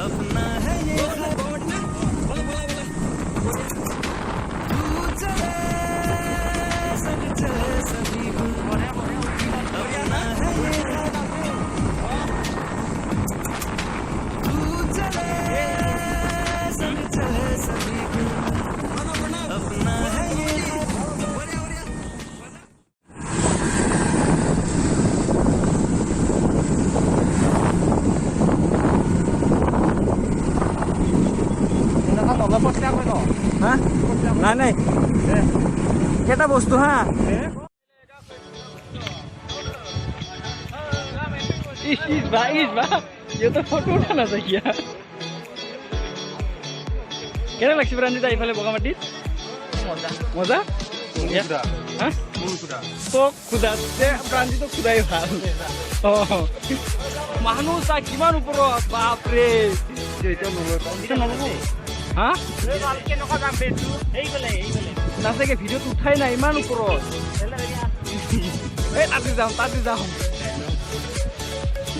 अपना है ये तू चले सब चले सभी को अपना है ये तू चले सब चले सभी को अपना है ये নাই নাই এটা বস্তু হা इस बा ये तो फोटो उठाना चाहिए কেনে লাগছে প্রাঞ্জিত এইফালে বগামাটি মজা মজা হ্যাঁ তো খুদাতে প্রাঞ্জিত খুদাই ভাল মানুহ চা কিমান ওপৰত বাপৰে এইটো নলব হা নাচাগে ভিডিঅ'ত উঠাই নাই ইমান ওপৰত এই তাতে যাম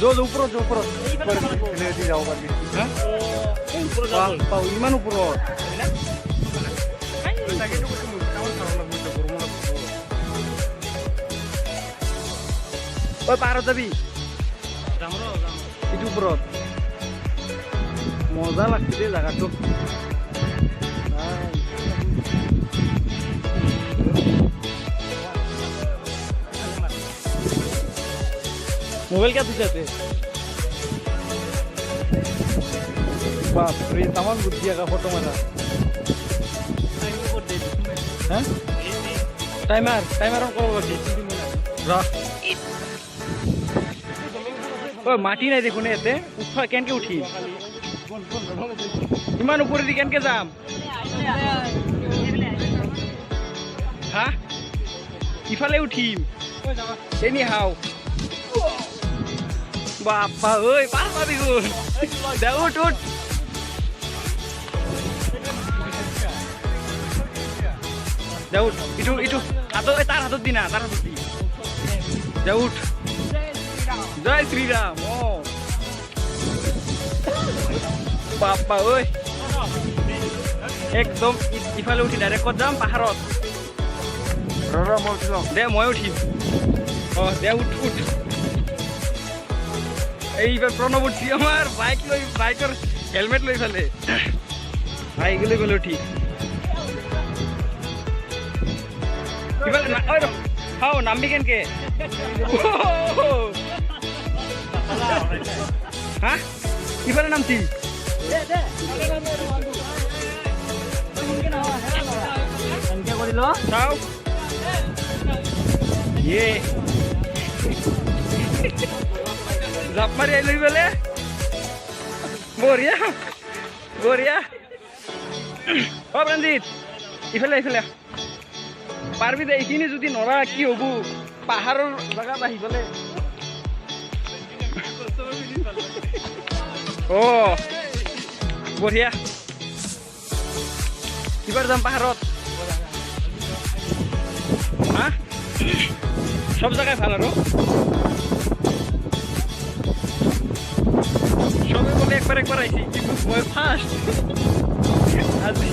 য'ত ওপৰত যাব পাৰি ইমান ওপৰত ঐ পাহাৰত যাবি এইটো ওপৰত মজা লাগছে দেই জাগাটো मोबाइल क्या तुझे बाप रे तमाम बुद्धिया का फोटो मारा टाइमर हम कब करती ओ माटी नहीं देखो ने एते उठा केन के उठी इमान ऊपर दी केन के जाम हां इफाले उठीम एनी हाउ बापा ơi pas babi gun Daud ut Daud itu atau tar hatut dina tar hatut di Daud Jai Sri Ram oh बापा ơi একদম ইফালে উঠি ডাইরেক্ট কত যাম পাহাৰত ৰৰা মই উঠিম দে মই উঠিম অ দে উঠ এইবার প্রণব উঠছি আমার বাইকের হেলমেট লই ফেলে বাইক গেলে ঠিক হাও নামবি কেনকে হ্যাঁ কিভাবে নামছি চাও ইয়ে জাপ মারি আইলই বলে বরিয়া ও রঞ্জিত ইফালে পারবি দে এইখিনি যদি নৰা কি হব পাহাৰৰ জায়গা আহি গলে ও বৰিয়া কিবাৰ যাম পাহাৰত হা সব জায়গায় ভাল আৰু সবাই বলে একবাৰ আইছি কিন্তু মই ফাৰ্স্ট আজি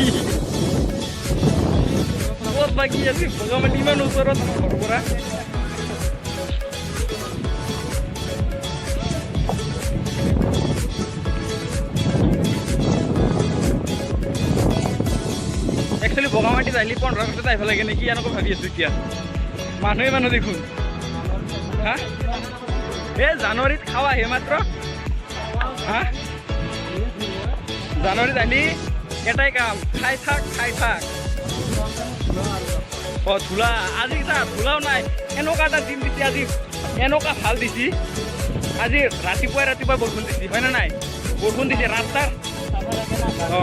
বহুত বাকি আছে বগামাটি ইমান ওচৰত ঘৰৰ পৰা একচুৱেলি বগামাটিত আহিলে 15 মিনিট আহিব লাগে নেকি এনেকৈ ভাবি আছো এতিয়া মানুহ দেখোন হা এই জানুৱাৰীত খাৱা আহে মাত্ৰ হা জানুৱাৰীত আহিলি এটাই কাম খাই থাক অ ধুলা আজি ধুলাও নাই এনেকুৱা এটা দিন দিছে আজি এনেকুৱা ভাল দিছি আজি ৰাতিপুৱাই বৰষুণ দিছি হয় না নাই বৰষুণ দিছে ৰাস্তাৰ অ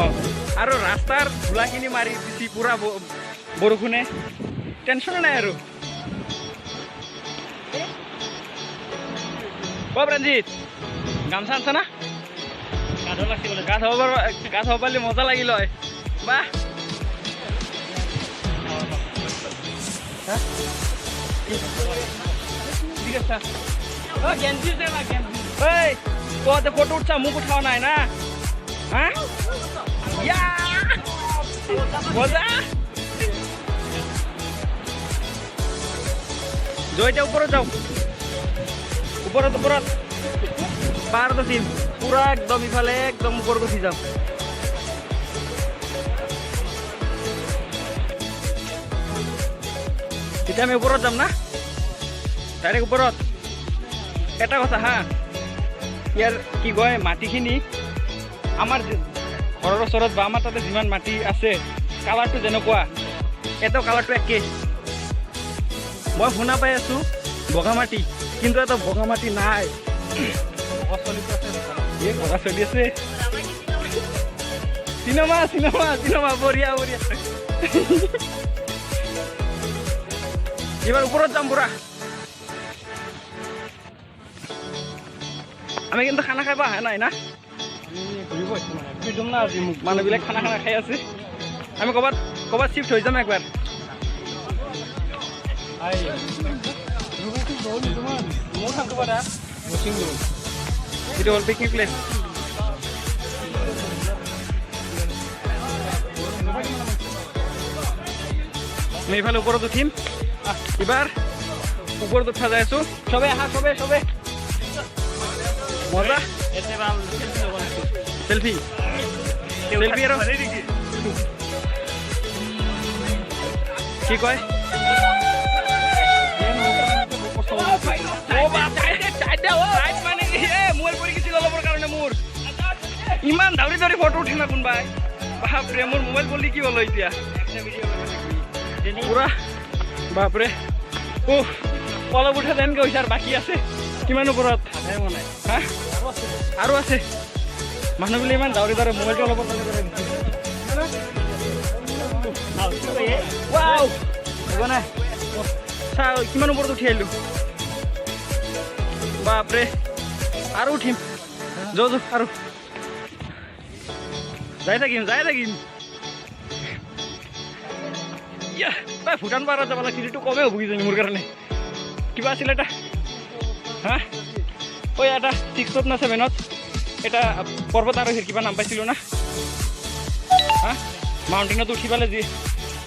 আৰু ৰাস্তাৰ ধুলাখিনি মাৰি দিছি পুৰা বৰষুণে টেনশ্যন নাই আৰু ৰঞ্জিত গামছা আনছা না গা ধুব পাৰিলে মজা লাগিল হয় বাহ ঠিক আছে ফটো উঠছা মোক উঠাও নাই না হা ইয়া মজা জয় যাও উপরে যাও উপৰত পাহাৰত উঠিম পুৰা একদম ইফালে একদম ওপৰত উঠি যাম এতিয়া আমি ওপৰত যাম না ডাইৰেক্ট ওপৰত এটা কথা হা ইয়াৰ কি কয় মাটিখিনি আমাৰ ঘৰৰ ওচৰত বা আমাৰ তাতে যিমান মাটি আছে কালাৰটো যেনেকুৱা এটাও কালাৰটো একেই মই শুনা পাই আছোঁ বগা মাটি কিন্তু এটা বগা মাটি নাই বগা চলি আছে চিনেমা বঢ়িয়া এবার উপৰত যাম পুৰা আমি কিন্তু খানা খাই অহা নাই না মানুহবিলাক খানা খাই আছে আমি ক'ৰবাত শিফ্ট হৈ যাম একবাৰ itu all picnic place আমি এইফালে ওপৰত উঠিম এবাৰ ওপৰত উঠা যাই আছো চবে আহা চবে মজা সেলফি আৰু কি কয় ইমান ধৰি ফটো উঠে না কোনোবাই বাপৰে মোৰ মোবাইল বলি কি হ'ল এতিয়া পুৰা বাপৰে অলপ উঠা যেনকে হৈছে আৰু বাকী আছে কিমান ওপৰত হা আৰু আছে মানুহবিলাক ইমান ধৰি মোবাইলটো অলপ কিমান ওপৰত উঠি আহিলো বাপৰে আৰু উঠিম যোৱা আৰু যাই থাকিম ভূটান পাহাৰত যাব লাগিছিল এইটো কমেই হ'ব কিজানি মোৰ কাৰণে কিবা আছিল এটা হা ঐ এটা 6ত না 7ত এটা পৰ্বত আৰোহীৰ কিবা নাম পাইছিলোঁ না হা মাউণ্টেইনত উঠি পালে যি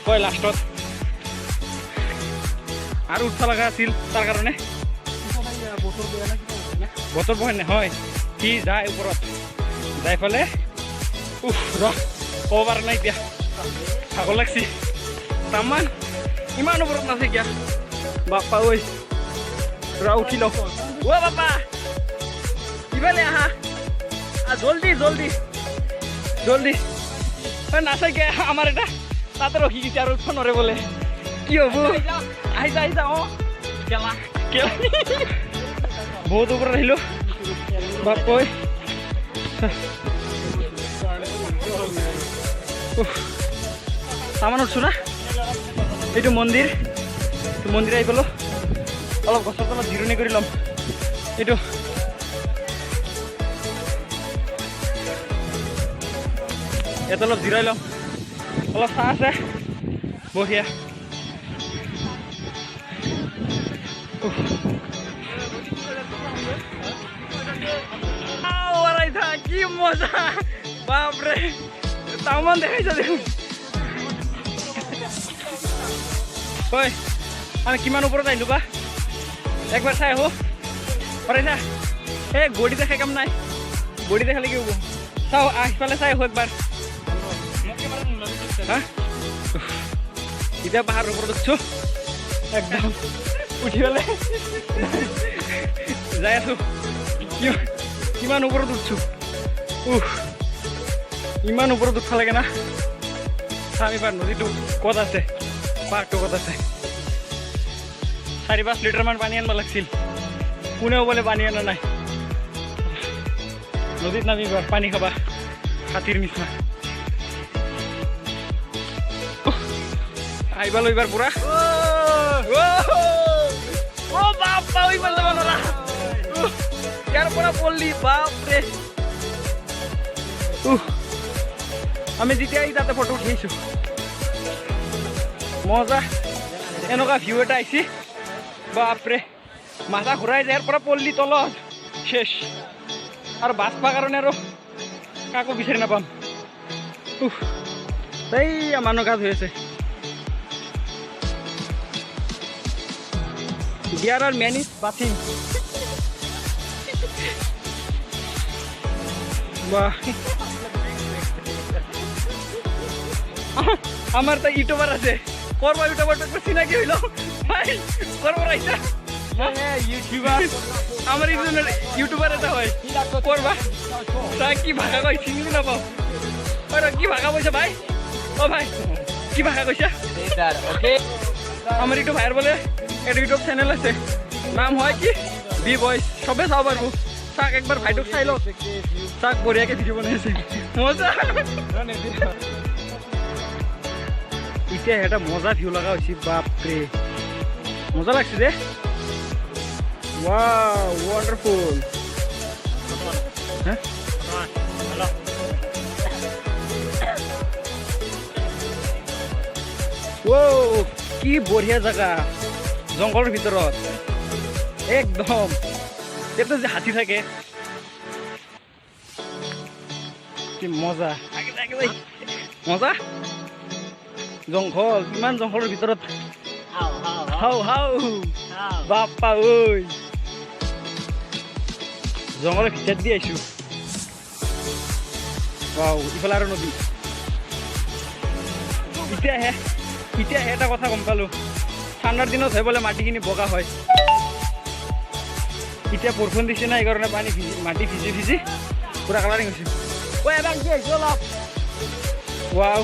কয় লাষ্টত আৰু উঠবা লগা আছিল তাৰ কাৰণে বতৰ বহে নহয় কি যায় ওপৰত যাই ফালে ক'ব পৰা নাই এতিয়া ভাগৰ লাগছি তামান ইমান ওপৰত নাছে কিয়া বাপ্পা ঐ ৰা উঠি লওঁ বাপ্পা ইফালে আহা জলদি নাচে কিয় আমাৰ এটা তাতে ৰখি গৈছে আৰু উঠব নৰে বোলে কি হ'ব আহিছা বহুত ওপৰত আহিলোঁ বাপ্পা ঐ তামান উঠছো না এইটো মন্দিৰ আহি পালোঁ অলপ গছৰ তলত জিৰণি কৰি ল'ম এইটো ইয়াত অলপ জিৰাই ল'ম অলপ চাহ আছে বঢ়িয়া কি মজা বাপৰে তামান দেখাইছা দেখোন ঐ আমি কিমান ওপৰত আহিলোঁ বা একবাৰ চাই আহোঁ পাৰিছা এই গড়ি দেখাই কাম নাই গড়ি দেখালে কি হ'ব চাওঁ আহিফালে চাই আহোঁ একবাৰ হা এতিয়া পাহাৰৰ ওপৰত উঠছোঁ একদম উঠি পেলাই যাই আছোঁ কিমান ওপৰত উঠছোঁ ইমান ওপৰত উঠবা লাগে না চাম এবাৰ নদীটো ক'ত আছে পাহাৰটো ক'ত আছে 4-5 লিটাৰমান পানী আনিব লাগিছিল কোনেও বোলে পানী অনা নাই নদীত নামিবা পানী খাবা হাতীৰ নিচিনা আহিবা লৈ এইবাৰ পুৰা বাপ্পা ইমান যাব নোৱাৰা ইয়াৰ পৰা পল্লি বাপৰে আমি যেতিয়া তাতে ফটো উঠি আহিছোঁ মজা এনেকুৱা ভিউ এটা আহিছে বাপৰে মাথা ঘূৰাই যায় ইয়াৰ পৰা পল্লি তলত শেষ আৰু বাচবা কাৰণে আৰু কাকো বিচাৰি নাপাম এই মানুহ গা ধুই আছে There are many bathing. Wah. আমার তো ইউটিউবার আছে করবা ইউটিউবার তো চিনাকি হইলো ভাই করবা রাইতা হ্যাঁ ইউটিউবার আমার ইউটিউবার এটা হয় করবা তা কি ভাগা কই চিনি না পাও ওরা কি ভাগা কইছে ভাই ও ভাই কি ভাগা কইছে এটার ওকে আমার একটু ভাইয়ের বলে একটা ইউটিউব চ্যানেল আছে নাম হয় কি বি বয়েস সবে চাও পারবো চাক একবার ভাইটুক চাইলো চাক বঢ়িয়াকে ভিডিও বনাইছে মজা এতিয়া এটা মজা ভিউ লগা হয়েছে বাপরে মজা লাগছে রে ওয়াও ওয়ান্ডারফুল হ্যাঁ ও কি বঢ়িয়া জায়গা জঙ্গলের ভিতরত একদম এতে যে হাতি থাকে কি মজা মজা জঙ্গল কিমান জঙ্গলের ভিতৰত হাও হাও বাপ্পা ঐ জঙ্গলেৰ ভিতৰ দিয়ে আইছো ওয়াও ইফালে আৰু নদী এতিয়াহে এটা কথা গম পালো ঠাণ্ডাৰ দিনত হয় বোলে মাটিখিনি বগা হয় এতিয়া বৰষুণ দিছে না এইকাৰণে পানী মাটি ভিজি পুৰা কালাৰিং হৈছে ঐ এবাৰ কি আহিছো অলপ ৱাও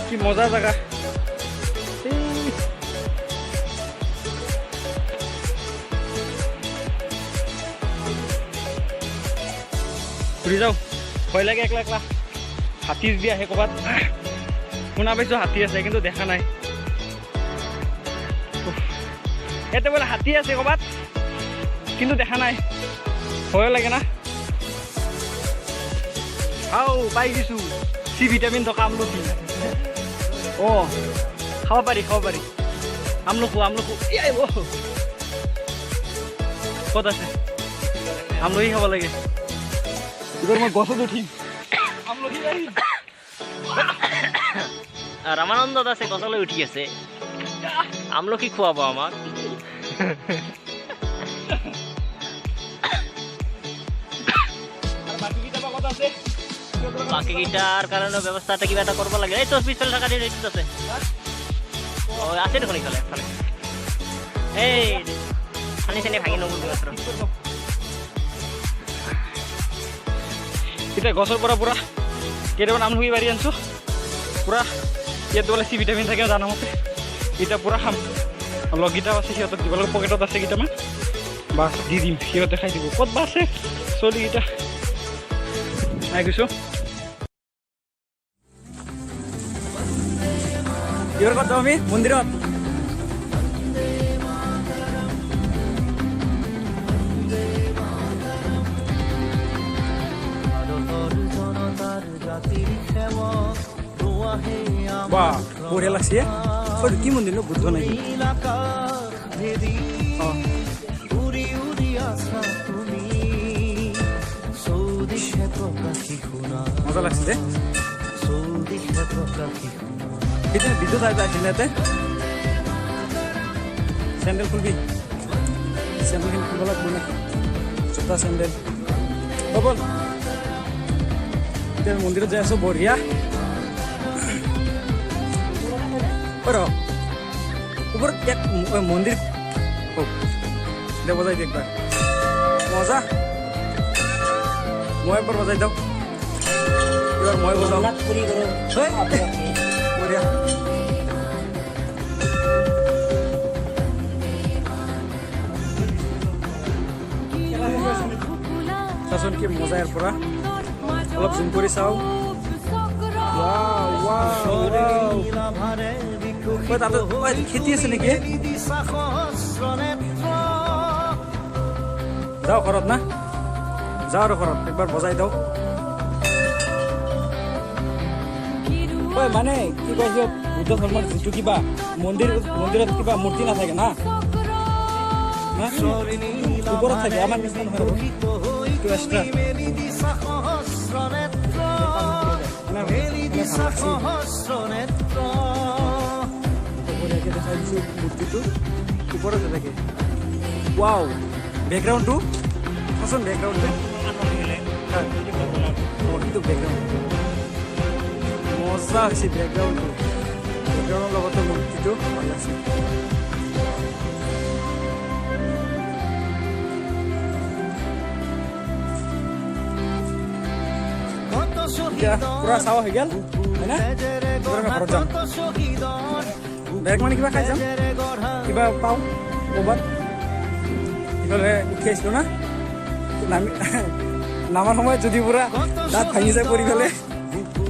কি মজা জায়গা ঘুৰি যাও ভয় লাগে একলা একলা হাতী যদি আহে ক'ৰবাত শুনা পাইছো হাতী আছে কিন্তু দেখা নাই ইয়াতে বোলে হাতী আছে ক'ৰবাত কিন্তু দেখা নাই ভয় লাগে না আও পাই গৈছো চি ভিটামিন থকা আমলখি ও খাব পাৰি আমলখু ক'ত আছে আমলখি খাব লাগে এবার মই গছত উঠিম আমলখি রামানন্দ দাসে গছলৈ উঠি আছে আমলখি খুৱাব আমাক বাকীকেইটাৰ কাৰণে ব্যৱস্থা এটা কিবা এটা কৰিব লাগে এই তোৰ পিছফালে থকা এইটোত আছে আছে দেখোন ইফালে এই পানী চানী ভাঙি নগ'ল মাত্ৰ এতিয়া গছৰ পৰা পুৰা কেইটামান আমলখি পাৰি আনিছো পুৰা ইয়াত বোলে চি ভিটামিন থাকে জানো মতে এতিয়া পুৰা খাম লগকেইটাও আছে সিহঁতক দিব লাগে পকেটত আছে কেইটামান বাছ দি দিম সিহঁতে খাই দিব ক'ত বা আছে চলিকেইটা আহি গৈছো কিহৰ ক'ত যাওঁ আমি মন্দিৰত বাহ বঢ়িয়া লাগছে কি মন্দিৰ ন বুদ্ধ নাই মজা লাগছে যে এতিয়া বিদ্যুৎ আহিছিল ইয়াতে চেণ্ডেল খুলবি চেণ্ডেলখিনি খুলিব লাগিব নে জোতা চেণ্ডেল বল এতিয়া মন্দিৰত যাই আছো বঢ়িয়া উপৰত এক মন্দিৰ দে বজাই দি একবাৰ মজা মই একবাৰ বজাই দিওঁ এবাৰ মই বজাওঁ বঢ়িয়া চাচোন কি মজা ইয়াৰ পৰা অলপ জুম কৰি চাওঁ খেতি আছে নেকি যাওঁ ঘৰত না যাওঁ আৰু ঘৰত একবাৰ বজাই দিওঁ মানে কি কয় সিহঁত বুদ্ধ ধৰ্মৰ যিটো কিবা মন্দিৰত কিবা মূৰ্তি নাথাকে না ওপৰত থাকে আমাৰ নিচিনা নহয় একটু এক্সট্ৰা দেখাই দিছো মূৰ্তিটো ওপৰতে থাকে ওয়াও ব্যাকগ্ৰাউন্ডটো পছন্দ ব্যাকগ্ৰাউন্ডটো কিন্তু ব্যাকগ্ৰাউন্ড মজা হৈছে ব্যাকগ্ৰাউন্ডটো ব্যাকগ্ৰাউন্ডৰ লগতে মূৰ্তিটো ভাল আছে পুৰা চাৱা হৈ গ'ল হয়নে ঘৰত যাম বেলেগ মানে কিবা খাই যাম কিবা পাওঁ ক'ৰবাত ইফালে উঠি আহিছিলোঁ না নামি নামাৰ সময়ত যদি পুৰা দাঁত ভাঙি যায় পৰি গ'লে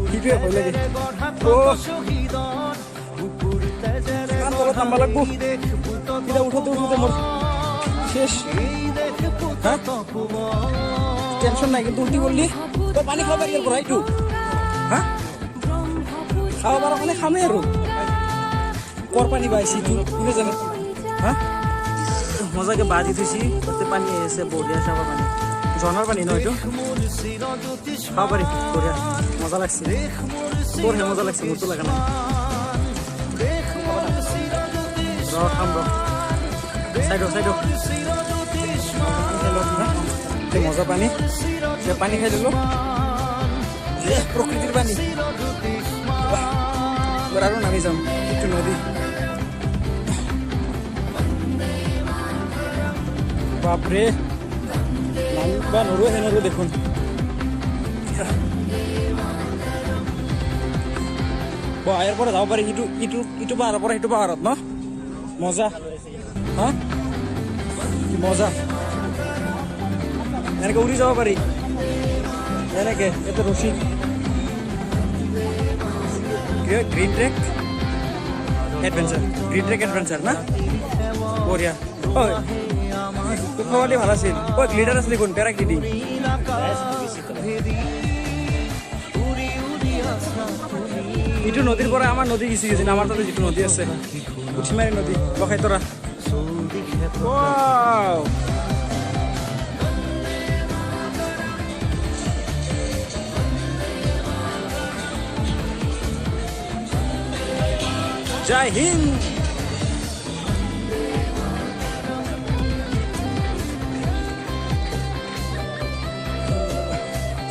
সেইটোৱে ভয় লাগে কিমান তলত নামিব লাগিব এতিয়া উঠোতে উঠোতে মোৰ শেষ টেনশ্যন নাই কিন্তু উল্টি কৰিলি তই পানী খাব পাৰি ইয়াৰ পৰা এইটো হা খাব পাৰ কাৰণে খামেই আৰু কৰ পানী পাইছি কোনে জানে হা মজাকে বাজি থৈছি তাতে পানী আহিছে বঢ়িয়া চাবা পানী ঝৰ্ণাৰ পানী ন এইটো খাব পাৰি বঢ়িয়া মজা লাগছে তোৰহে মজা লাগছে মোৰতো লগা নাই খাম ৰ চাইড মজা পানী পানী খাই দিলোঁ প্ৰকৃতিৰ পানী আৰু নামি যাম এইটো নদী বাপৰে নামিবা নৰো সেনৰো দেখোন ইয়াৰ পৰা যাব পাৰি ইটো পাহাৰৰ পৰা সিটো পাহাৰত ন মজা হা কি মজা এনেকে উৰি যাব পাৰি এনেকে এইটো ৰছী গ্ৰীণ ট্ৰেক এডভেঞ্চাৰ না বঢ়িয়া ঐ তোক খবৰটি ভাল আছিল ঐ গ্লিডাৰ আছিল কোন পেৰাক দিদি ইটো নদীৰ পৰা আমাৰ নদী গুচি গৈছিল আমাৰ তাতে যিটো নদী আছে উঠিমাৰী নদী বখাইতৰা জয় হিন্দ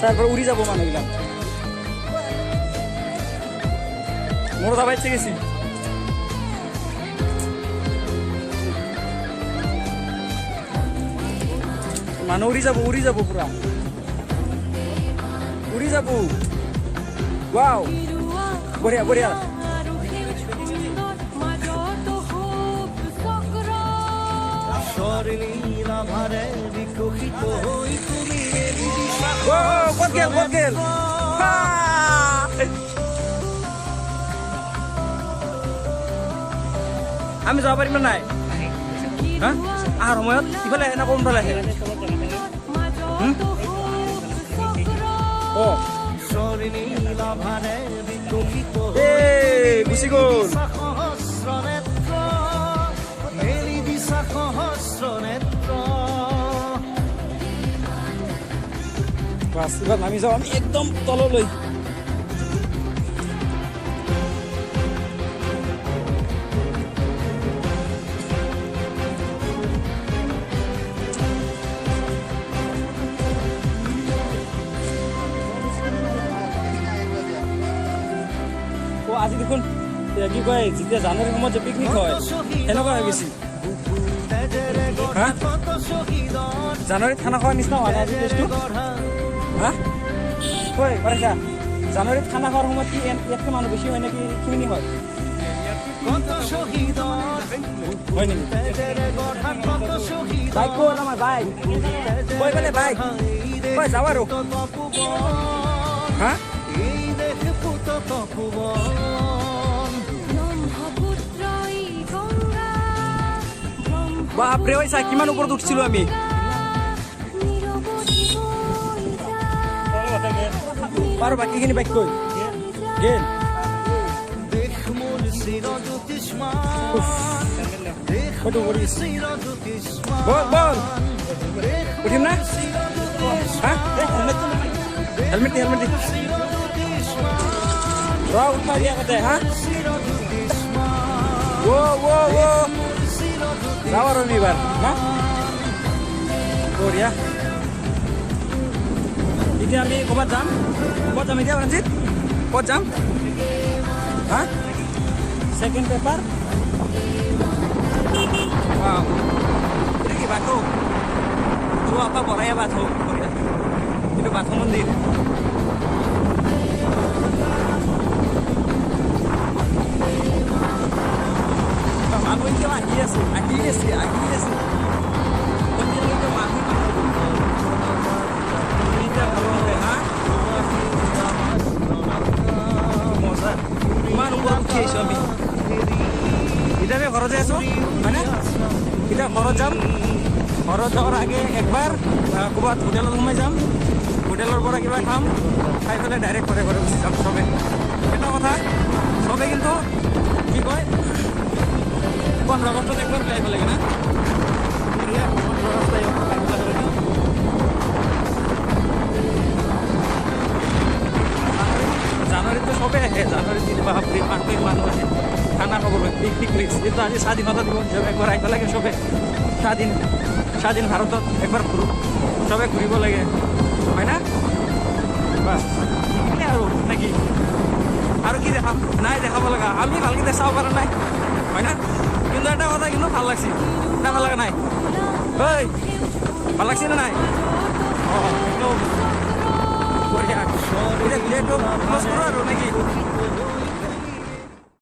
তাৰপৰ উড়ি যাবো মানুহবিলাক মোৰো যাব ইচ্ছে গেছি মানুহ উড়ি যাব পুরা উড়ি যাব ওয়াও বঢ়িয়া বঢ়িয়া ক'ত গেল আমি যাব পাৰিম নাই হা আহাৰ সময়ত ইফালে আহে না কোনফালে আহে গুচি গ'ল বাস এবার নামি যাও আমি একদম তললৈ আজি দেখোন কি কয় যেতিয়া জানুৱাৰী সময়ত যে পিকনিক হয় সেনেকুৱা হৈ গৈছে হা জানুৱাৰীত খানা খোৱাৰ নিচিনা হোৱা নাই আজি টেষ্টটো হা ঐ পাৰিছা জানুৱাৰীত খানা খোৱাৰ সময়ত কি ইয়াতকৈ মানুহ বেছি হয় নেকি কিমানি হয় হয় নেকি বাইক ক'ত আমাৰ বাইক কৈ পেলে বাইক কৈ যাওঁ আৰু হা বাপৰে ঐ চা কিমান ওপৰত উঠিছিলোঁ আমি আৰু বাকীখিনি বাইক কৈ গেল বল উঠিম না হেলমেট দি ৰ উঠাই দিয়া কাটে হা যাওঁ আৰু আমি এইবাৰ হা বঢ়িয়া এতিয়া আমি ক'ৰবাত যাম এতিয়া ৰঞ্জিত ক'ত যাম হা सेकंड पेपर কি বাথৌ जो आपका बराया बाथौ itu बाथौ मन्दिर মানুহ এতিয়া আহি আছে তেতিয়ালৈকে মানুহ এতিয়া ভাল লাগে হা মজা ইমান ওপৰত উঠি আহিছোঁ আমি এতিয়া আমি ঘৰত যাই আছোঁ হয়নে এতিয়া ঘৰত যাম ঘৰত যোৱাৰ আগে একবাৰ ক'ৰবাত হোটেলত সোমাই যাম হোটেলৰ পৰা কিবা খাম খাই পেলাই ডাইৰেক্ট ঘৰে গুচি যাম চবে এটা কথা চবে কিন্তু কি কয় 15 আগষ্টত একবাৰ ওলাই আহিব লাগে না জানুৱাৰীতো চবে আহে জানুৱাৰীত বাপৰে পাঁচদিন মানুহ আহে খানা খাবলৈ পিকনিক প্লেচ কিন্তু আজি স্বাধীনতা দিৱস হিচাপে একবাৰ আহিব লাগে চবে স্বাধীন ভাৰতত একবাৰ ঘূৰোঁ চবে ঘূৰিব লাগে হয় না বাছ আৰু নেকি আৰু কি দেখাম নাই দেখাব লগা আমি ভালকৈ দেখাব পৰা নাই হয় না কিন্তু এটা কথা কিন্তু ভাল লাগছে না ভাল লগা নাই ঐ ভাল লাগছে নে নাই অঁ একদম বঢ়িয়া এতিয়া ভিডিঅ'টো ক্ল'জ কৰোঁ আৰু নেকি